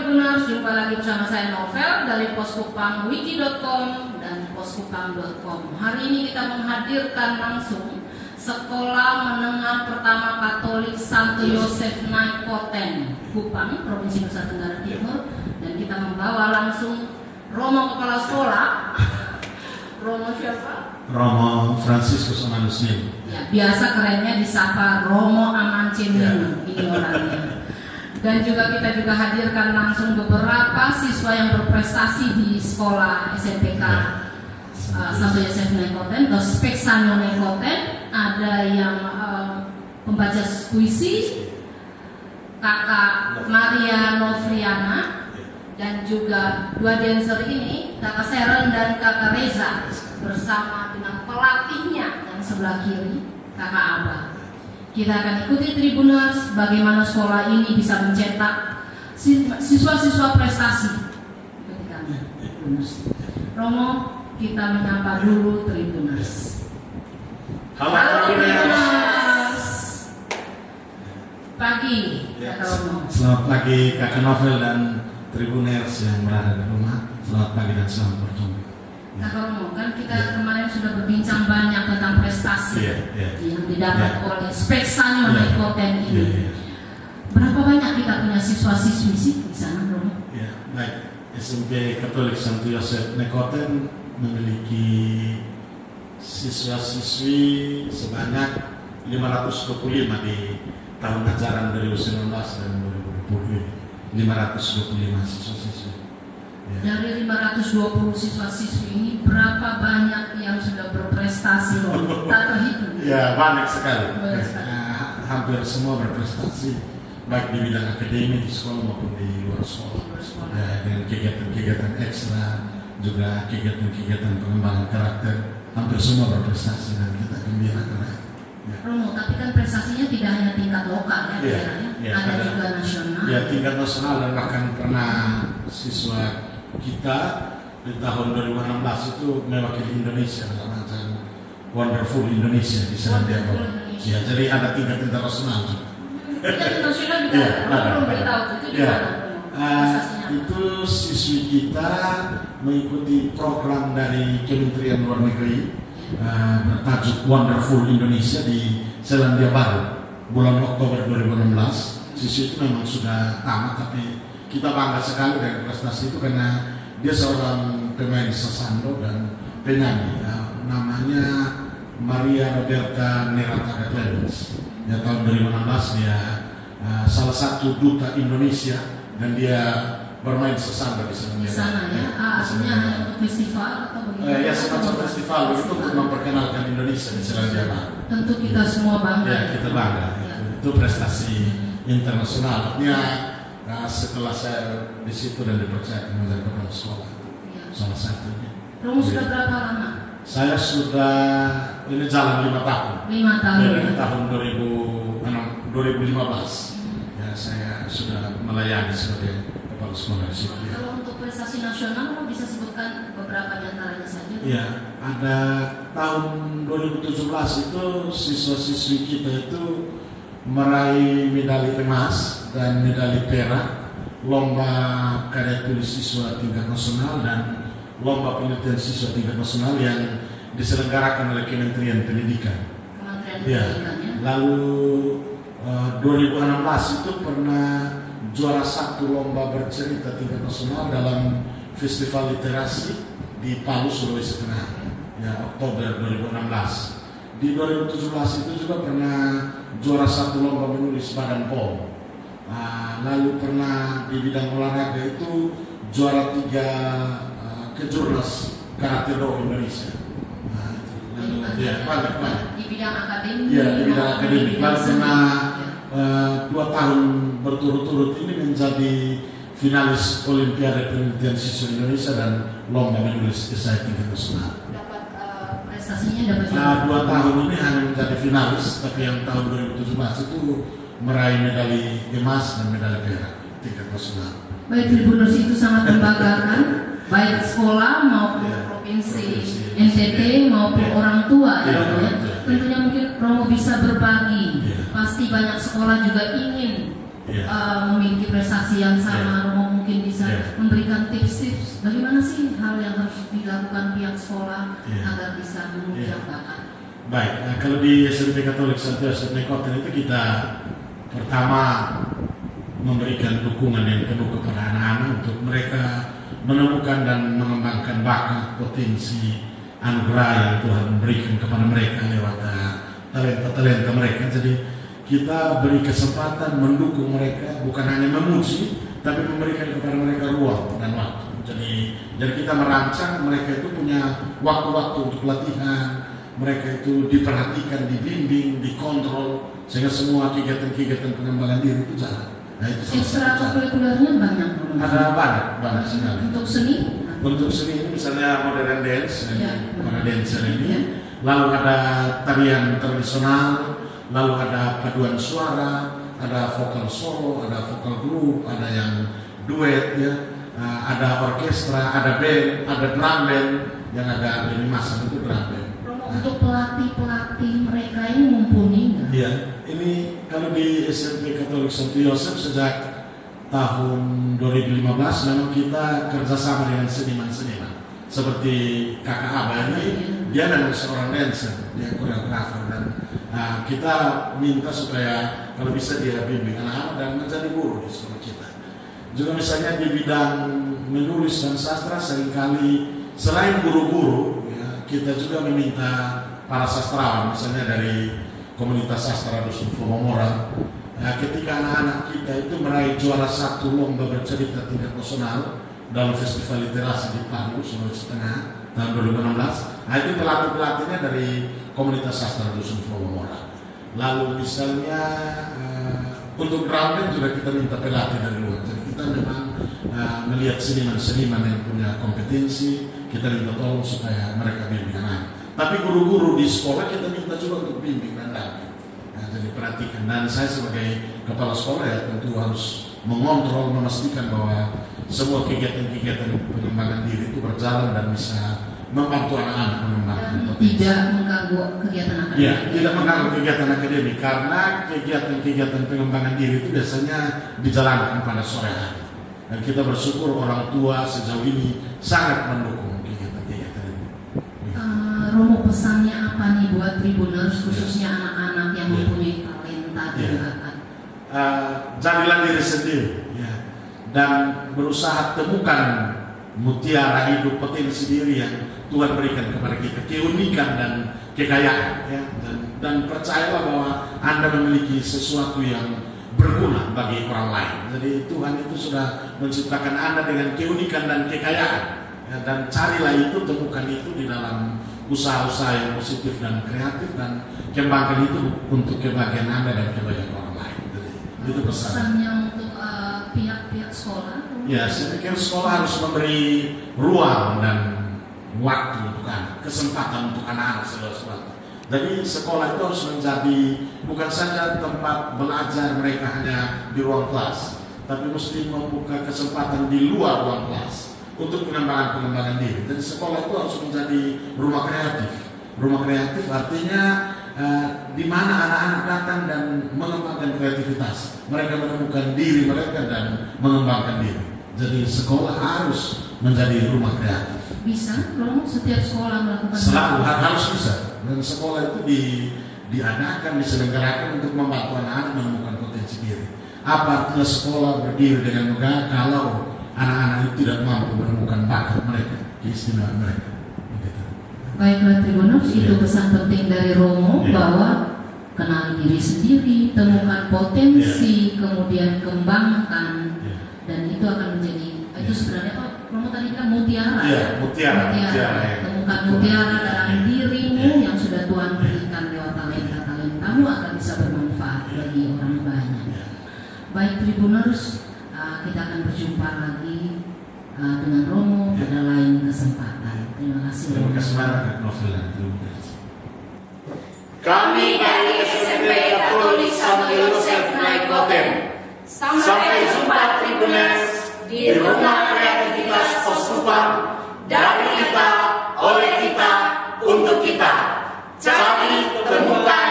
Tribuners, jumpa lagi bersama saya Novel dari poskupangwiki.com dan poskupang.com. Hari ini kita menghadirkan langsung Sekolah Menengah Pertama Katolik Santo Yosef Naikoten, Kupang, Provinsi Nusa Tenggara Timur, dan kita membawa langsung Romo Kepala Sekolah. Romo siapa? Romo Franciscus Amanusnim. Ya, biasa kerennya disapa Romo Amanceminu, ini orangnya. Dan juga kita hadirkan langsung beberapa siswa yang berprestasi di sekolah SMPK Santo Yosef Naikoten atau Speksanyo Naikoten. Ada yang pembaca puisi, Kakak Maria Novriana, dan juga dua dancer ini, Kakak Seren dan Kakak Reza, bersama dengan pelatihnya yang sebelah kiri, Kakak Abah. Kita akan ikuti Tribuners bagaimana sekolah ini bisa mencetak siswa-siswa prestasi. Romo, kita menyapa dulu Tribuners. Halo Tribuners. Pagi, Kakak Romo. Selamat pagi Kakak Novel dan Tribuners yang berada di rumah. Selamat pagi dan selamat berjumpa. Kakak Romo, kan kita kemarin sudah berbincang banyak tentang prestasi yang didapat oleh Speksanyo Naikoten ini. Berapa banyak kita punya siswa-siswi sih di sana, Romo? Ya, baik. SMP Katolik Santo Yosef Naikoten memiliki siswa-siswi sebanyak 525 di tahun ajaran 2019 dan 2020. 525 siswa-siswi. Ya. Dari 520 siswa-siswi ini berapa banyak yang sudah berprestasi, Romo? Tak terhitung. Ya, banyak sekali. Hampir semua berprestasi, baik di bidang akademik di sekolah maupun di luar sekolah. Ya, dengan kegiatan-kegiatan ekstra, juga kegiatan-kegiatan pengembangan karakter, hampir semua berprestasi dan kita gembira karena itu. Ya. Romo, tapi kan prestasinya tidak hanya tingkat lokal ada juga nasional. Ya, tingkat nasional, dan bahkan pernah siswa kita di tahun 2016 itu mewakili Indonesia dalam ajang Wonderful Indonesia di Selandia Baru. Ya, jadi ada tingkat internasional juga. Tingkat internasional juga. Belum beritahu itu gimana? Itu siswi kita mengikuti program dari Kementerian Luar Negeri bertajuk Wonderful Indonesia di Selandia Baru bulan Oktober 2016. Siswi itu memang sudah tamat, tapi kita bangga sekali dengan prestasi itu karena dia seorang pemain sasando dan penyanyi. Namanya Maria Roberta Nerata Clemens. Ya, tahun 2016 dia salah satu duta Indonesia dan dia bermain sasando di sana. Di sana ya, aslinya untuk festival atau bagaimana? Ya, semacam festival itu untuk memperkenalkan Indonesia di Selandia Baru. Tentu kita semua bangga. Ya, kita bangga. Ya. Itu prestasi internasional. Artinya setelah saya di situ dan dipercayakan menjadi kepala sekolah, salah satunya. Romo sudah berapa lama? Saya sudah ini jalan 5 tahun. 5 tahun. Dari tahun 2015. Ya, saya sudah melayani sebagai kepala sekolah di situ. Kalau untuk prestasi nasional, Romo bisa sebutkan beberapa di antaranya saja? Ya, ada tahun 2017 itu siswa-siswi kita itu meraih medali emas dan medali perak lomba karya tulis siswa tingkat nasional dan lomba penelitian siswa tingkat nasional yang diselenggarakan oleh Kementerian Pendidikan. Lalu 2016 itu pernah juara satu lomba bercerita tingkat nasional dalam festival literasi di Palu, Sulawesi Tengah. Ya, Oktober 2016. Di 2017 itu juga pernah juara satu lomba menulis Badan POM. Lalu pernah di bidang olahraga itu juara 3 kejurnas Karate Do Indonesia. Di bidang akademik. Ya, di bidang akademik. Lalu pernah 2 tahun berturut-turut ini menjadi finalis Olimpiade Penelitian Siswa Indonesia dan lomba menulis esai tingkat nasional. Dapat 2 tahun ini hanya menjadi finalis, tapi yang tahun 2017 itu meraih medali emas dan medali perak tingkat nasional. Baik, Tribuners, itu sangat membanggakan, baik sekolah maupun provinsi NTT maupun orang tua. Tentunya mungkin Romo bisa berbagi. Pasti banyak sekolah juga ingin memiliki prestasi yang sama. Romo mungkin memberikan tips-tips bagaimana sih hal yang harus dilakukan pihak sekolah agar bisa menunjang bakat. Baik, kalau di SMP Katolik Santo Yosef Nekoten itu kita pertama memberikan dukungan yang penuh kepada anak-anak untuk mereka menemukan dan mengembangkan bakat, potensi, anugerah yang Tuhan berikan kepada mereka lewat talenta-talenta mereka. Jadi kita beri kesempatan mendukung mereka, bukan hanya memuji, tapi memberikan kepada mereka ruang dan waktu. Jadi kita merancang mereka itu punya waktu-waktu untuk latihan, mereka itu diperhatikan, dibimbing, dikontrol, sehingga semua kegiatan-kegiatan pengembangan diri itu jalan. Nah, itu ekstrakurikulernya banyak. Ada banyak sekali. Untuk seni ini misalnya modern dance, para dancer ini, lalu ada tarian tradisional, lalu ada paduan suara, ada vokal solo, ada vokal grup, ada yang duet ya, ada orkestra, ada band, ada drum band yang agak lebih masam itu drum band. Untuk pelatih mereka ini mumpuni nggak? Iya, ini kalau di SMP Katolik Santo Yosef sejak tahun 2015 memang kita kerjasama dengan seniman-seniman seperti kakak Abah ini, dia memang seorang dancer, dia koreografer, dan kita minta supaya kalau bisa dia bimbing anak-anak dan menjadi guru di sekolah kita. Juga misalnya di bidang menulis dan sastra seringkali selain guru-guru ya, kita juga meminta para sastrawan, misalnya dari komunitas sastra Dusun Flomomora. Ketika anak-anak kita itu meraih juara 1 lomba bercerita tingkat nasional dalam festival literasi di Palu, Sulawesi Tengah tahun 2016, itu pelatih-pelatihnya dari komunitas sastra Dusun Flomomora. Lalu misalnya untuk drum band juga kita minta pelatih dari luar. Jadi kita memang melihat seniman-seniman yang punya kompetensi, kita minta tolong supaya mereka bimbing anak. Tapi guru-guru di sekolah kita minta juga untuk bimbing dan damping. Jadi perhatikan, dan saya sebagai kepala sekolah ya tentu harus mengontrol, memastikan bahwa semua kegiatan-kegiatan pengembangan diri itu berjalan dan bisa membantu anak-anak mengembangkan potensi. Tidak mengganggu kegiatan akademik. Ya, tidak mengganggu kegiatan akademik karena kegiatan-kegiatan pengembangan diri itu biasanya dijalankan pada sore hari. Dan kita bersyukur orang tua sejauh ini sangat mendukung kegiatan-kegiatan ini. Romo, pesannya apa nih buat Tribuners khususnya anak-anak yang mempunyai talenta dan bakat? Jadilah diri sendiri ya, dan berusaha temukan mutiara hidup potensi diri yang Tuhan berikan kepada kita, keunikan dan kekayaan ya, dan percayalah bahwa Anda memiliki sesuatu yang berguna bagi orang lain. Jadi Tuhan itu sudah menciptakan Anda dengan keunikan dan kekayaan ya, dan carilah itu, temukan itu di dalam usaha-usaha yang positif dan kreatif, dan kembangkan itu untuk kebahagiaan Anda dan kebahagiaan orang lain. Jadi, itu pesannya untuk pihak-pihak sekolah. Ya, saya pikir sekolah harus memberi ruang dan waktu untuk anak, kesempatan untuk anak-anak segala-segala. Jadi sekolah itu harus menjadi bukan saja tempat belajar mereka hanya di ruang kelas, tapi mesti membuka kesempatan di luar ruang kelas untuk pengembangan diri. Jadi sekolah itu harus menjadi rumah kreatif. Rumah kreatif artinya di mana anak-anak datang dan mengembangkan kreativitas. Mereka menemukan diri mereka dan mengembangkan diri. Jadi sekolah harus menjadi rumah kreatif. Bisa, Romo, setiap sekolah melakukan selalu harus bisa. Dan sekolah itu diadakan, diselenggarakan untuk membantu anak-anak menemukan potensi diri. Apa artinya sekolah berdiri dengan megah kalau anak-anak itu tidak mampu menemukan bakat mereka, keistimewaan mereka. Baiklah Tribuners, itu pesan penting dari Romo bahwa kenali diri sendiri, temukan potensi, kemudian kembangkan, dan itu akan menjadi itu sebenarnya apa? Romo tadi kan mutiara. Mutiara. Temukan mutiara dalam dirimu yang sudah Tuhan berikan lewat talenta-talentamu akan bisa bermanfaat bagi orang banyak. Baik Tribuners, kita akan berjumpa lagi dengan Romo pada lain kesempatan. Terima kasih. Terima kasih banyak Novel dan Tribuners. Kami dari SMP Katolik Santo Yosef Nekoten. Sampai jumpa Tribuners di rumah kreativitas Poskupan, dari kita, oleh kita, untuk kita. Cari, temukan